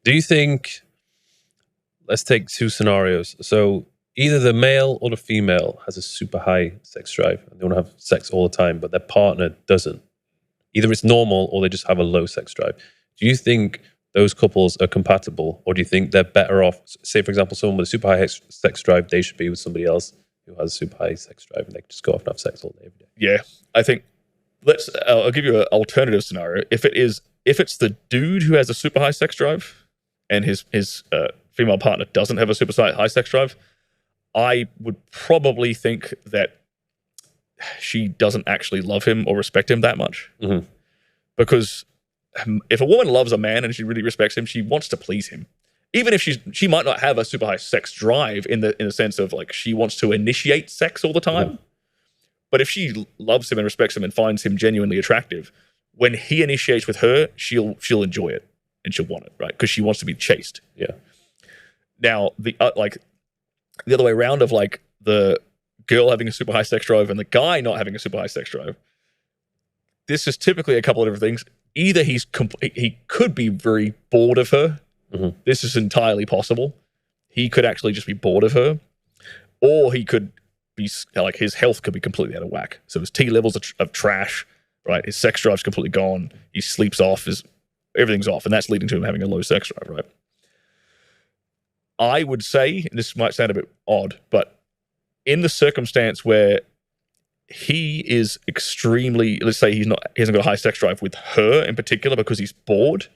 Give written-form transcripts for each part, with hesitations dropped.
Do you think, let's take two scenarios. So either the male or the female has a super high sex drive and they want to have sex all the time, but their partner doesn't. Either it's normal or they just have a low sex drive. Do you think those couples are compatible, or do you think they're better off? Say, for example, someone with a super high sex drive, they should be with somebody else who has a super high sex drive and they can just go off and have sex all day, every day. Yeah, I think I'll give you an alternative scenario. If it's the dude who has a super high sex drive and his female partner doesn't have a super high sex drive, I would probably think that she doesn't actually love him or respect him that much. Mm-hmm. Because if a woman loves a man and she really respects him, she wants to please him. Even if she might not have a super high sex drive in the sense of like she wants to initiate sex all the time. Mm-hmm. But if she loves him and respects him and finds him genuinely attractive, when he initiates with her, she'll enjoy it and she'll want it, right? Because she wants to be chased. Yeah. Now the other way around of like the girl having a super high sex drive and the guy not having a super high sex drive, this is typically a couple of different things. Either he could be very bored of her. Mm-hmm. This is entirely possible. He could actually just be bored of her, or he could be like his health could be completely out of whack. So his T levels of trash, right? His sex drive's completely gone. He sleeps off. Everything's off, and that's leading to him having a low sex drive, right? I would say, and this might sound a bit odd, but in the circumstance where he is extremely, let's say he hasn't got a high sex drive with her in particular because he's bored,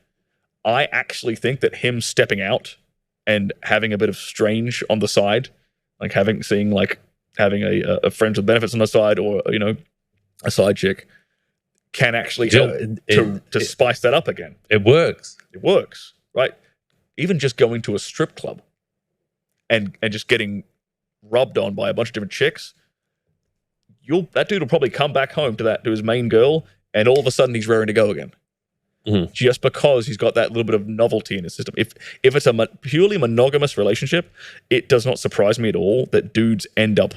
I actually think that him stepping out and having a bit of strange on the side, like having a friends with benefits on the side, or a side chick, can actually help to spice that up again. It works. It works, right? Even just going to a strip club and just getting rubbed on by a bunch of different chicks, that dude will probably come back home to his main girl, and all of a sudden he's raring to go again. Mm-hmm. Just because he's got that little bit of novelty in his system. If it's a purely monogamous relationship, it does not surprise me at all that dudes end up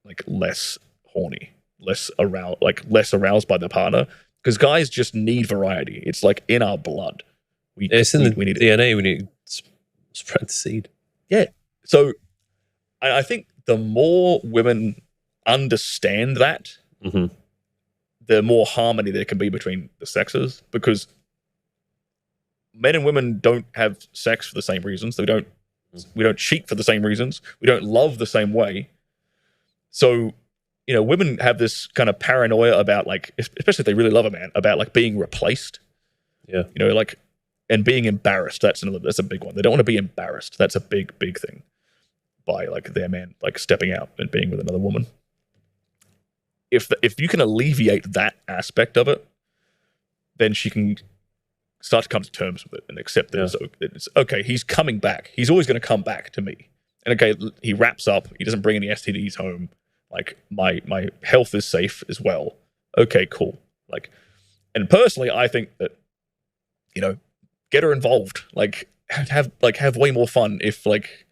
like less horny, less aroused by their partner, because guys just need variety. It's like in our blood. It's in the DNA. We need to spread the seed. Yeah. So I think the more women understand that, mm-hmm. the more harmony there can be between the sexes, because men and women don't have sex for the same reasons. We don't cheat for the same reasons. We don't love the same way. So, women have this kind of paranoia about, like, especially if they really love a man, about like being replaced. Yeah. And being embarrassed. That's a big one. They don't want to be embarrassed. That's a big thing by like their man like stepping out and being with another woman. If you can alleviate that aspect of it, then she can start to come to terms with it and accept that it's okay. He's coming back. He's always going to come back to me. And okay, he wraps up. He doesn't bring any STDs home. Like my health is safe as well. Okay, cool. Like, and personally, I think that get her involved. Like have way more fun if like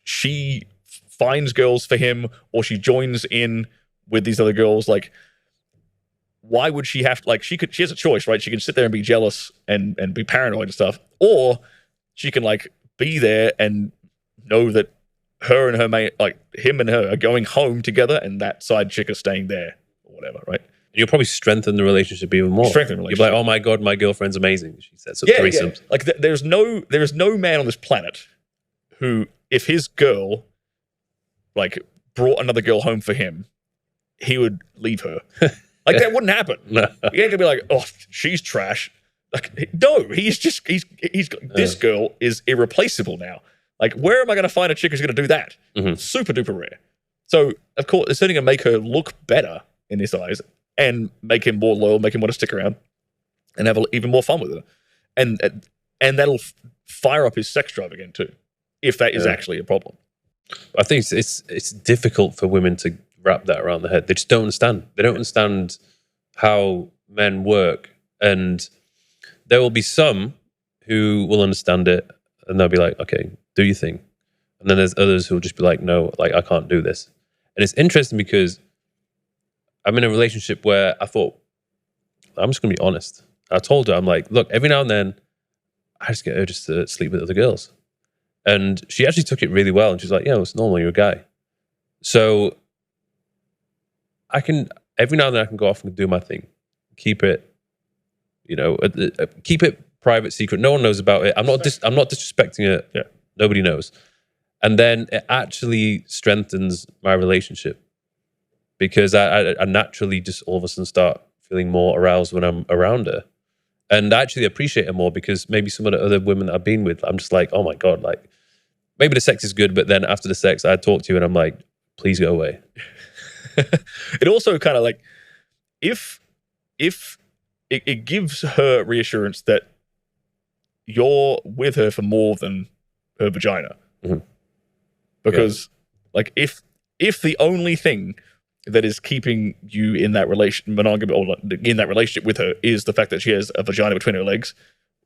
she finds girls for him, or she joins in with these other girls. Like, why would she have she has a choice, right? She can sit there and be jealous and be paranoid and stuff, or she can like be there and know that her and her mate, like him and her, are going home together, and that side chick is staying there or whatever, right? You'll probably strengthen the relationship even more. Strengthen the relationship. You'll be like, oh my God, my girlfriend's amazing. She says so threesomes. Yeah. Like there is no man on this planet who, if his girl like brought another girl home for him, he would leave her. Like that wouldn't happen. No. He ain't gonna be like, oh, she's trash. Like, no, he's this girl is irreplaceable now. Like, where am I gonna find a chick who's gonna do that? Mm-hmm. Super duper rare. So of course, it's only gonna make her look better in his eyes, and make him more loyal, make him want to stick around, and have even more fun with her, and that'll fire up his sex drive again too, if that is actually a problem. I think it's difficult for women to wrap that around their head. They just don't understand. They don't understand how men work, and there will be some who will understand it, and they'll be like, "Okay, do your thing," and then there's others who will just be like, "No, like I can't do this." And it's interesting because I'm in a relationship where I thought, I'm just going to be honest. I told her, I'm like, look, every now and then I just get urges to sleep with other girls. And she actually took it really well. And she's like, yeah, it's normal. You're a guy. So I can, every now and then I can go off and do my thing. Keep it, keep it private, secret. No one knows about it. I'm not disrespecting it. Yeah. Nobody knows. And then it actually strengthens my relationship because I naturally just all of a sudden start feeling more aroused when I'm around her. And I actually appreciate her more because maybe some of the other women that I've been with, I'm just like, oh my God, like maybe the sex is good, but then after the sex, I talk to you and I'm like, please go away. It also kind of like, if it gives her reassurance that you're with her for more than her vagina. Mm-hmm. Because like if the only thing that is keeping you in that monogamy or in that relationship with her is the fact that she has a vagina between her legs,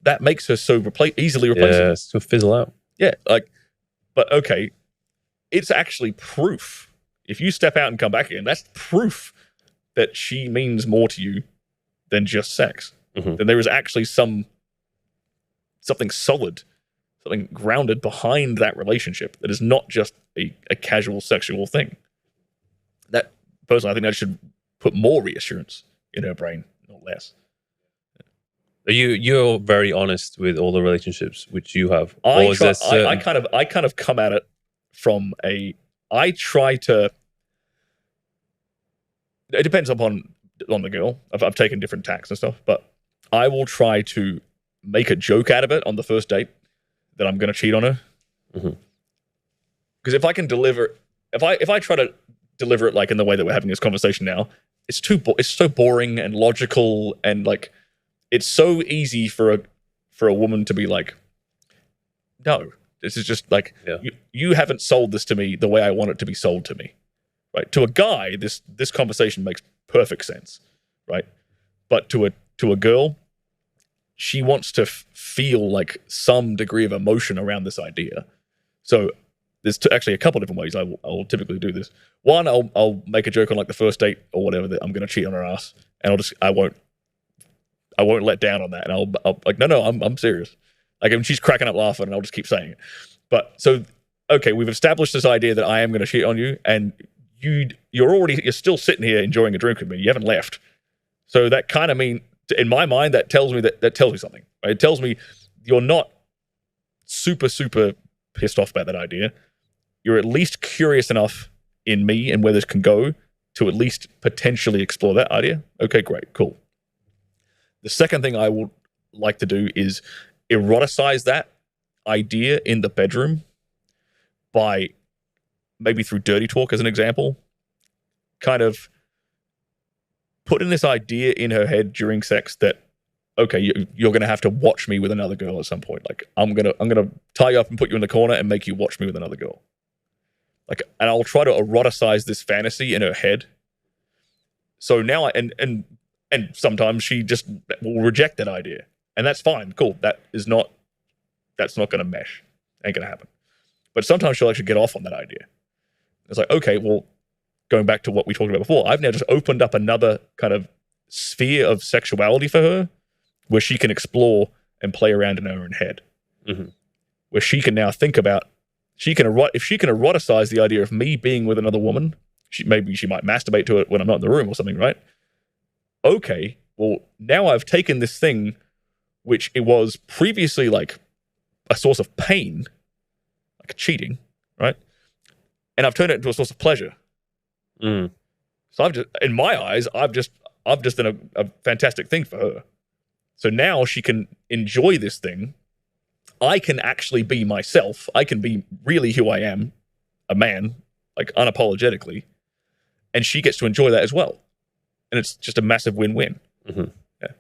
that makes her so easily replaceable. Yeah, it's gonna fizzle out. Yeah, like, but okay, it's actually proof. If you step out and come back in, that's proof that she means more to you than just sex. Mm-hmm. Then there is actually something solid, something grounded behind that relationship that is not just a casual sexual thing. That, personally, I think that should put more reassurance in her brain, not less. You're very honest with all the relationships which you have. I kind of come at it from I try to. It depends on the girl. I've taken different tacks and stuff, but I will try to make a joke out of it on the first date that I'm going to cheat on her. Mm-hmm. Because if I can deliver, if I try to deliver it like in the way that we're having this conversation now, it's so boring and logical, and like it's so easy for a woman to be like, no, this is just like you haven't sold this to me the way I want it to be sold to me. Right. To a guy, this conversation makes perfect sense, right? But to a girl, she wants to feel like some degree of emotion around this idea. So there's actually a couple different ways I'll typically do this. One, I'll make a joke on like the first date or whatever that I'm going to cheat on her ass, and I won't let down on that, and I'll like no, I'm serious. Like, and she's cracking up laughing, and I'll just keep saying it. But so okay, we've established this idea that I am going to cheat on you, and you're still sitting here enjoying a drink with me. You haven't left. So that kind of mean, in my mind, that tells me something. Right? It tells me you're not super, super pissed off about that idea. You're at least curious enough in me and where this can go to at least potentially explore that idea. Okay, great, cool. The second thing I would like to do is eroticize that idea in the bedroom by maybe through dirty talk as an example, kind of putting this idea in her head during sex that, okay, you're going to have to watch me with another girl at some point. Like I'm going to tie you up and put you in the corner and make you watch me with another girl. Like, and I'll try to eroticize this fantasy in her head. So now and sometimes she just will reject that idea, and that's fine. Cool. That's not going to mesh. Ain't going to happen. But sometimes she'll actually get off on that idea. It's like, okay, well, going back to what we talked about before, I've now just opened up another kind of sphere of sexuality for her where she can explore and play around in her own head. Mm-hmm. Where she can now think about, if she can eroticize the idea of me being with another woman, maybe she might masturbate to it when I'm not in the room or something, right? Okay, well, now I've taken this thing which it was previously like a source of pain, like cheating, right? And I've turned it into a source of pleasure. Mm. So in my eyes, I've just done a fantastic thing for her. So now she can enjoy this thing. I can actually be myself. I can be really who I am, a man, like unapologetically. And she gets to enjoy that as well. And it's just a massive win-win. Mm-hmm. Yeah.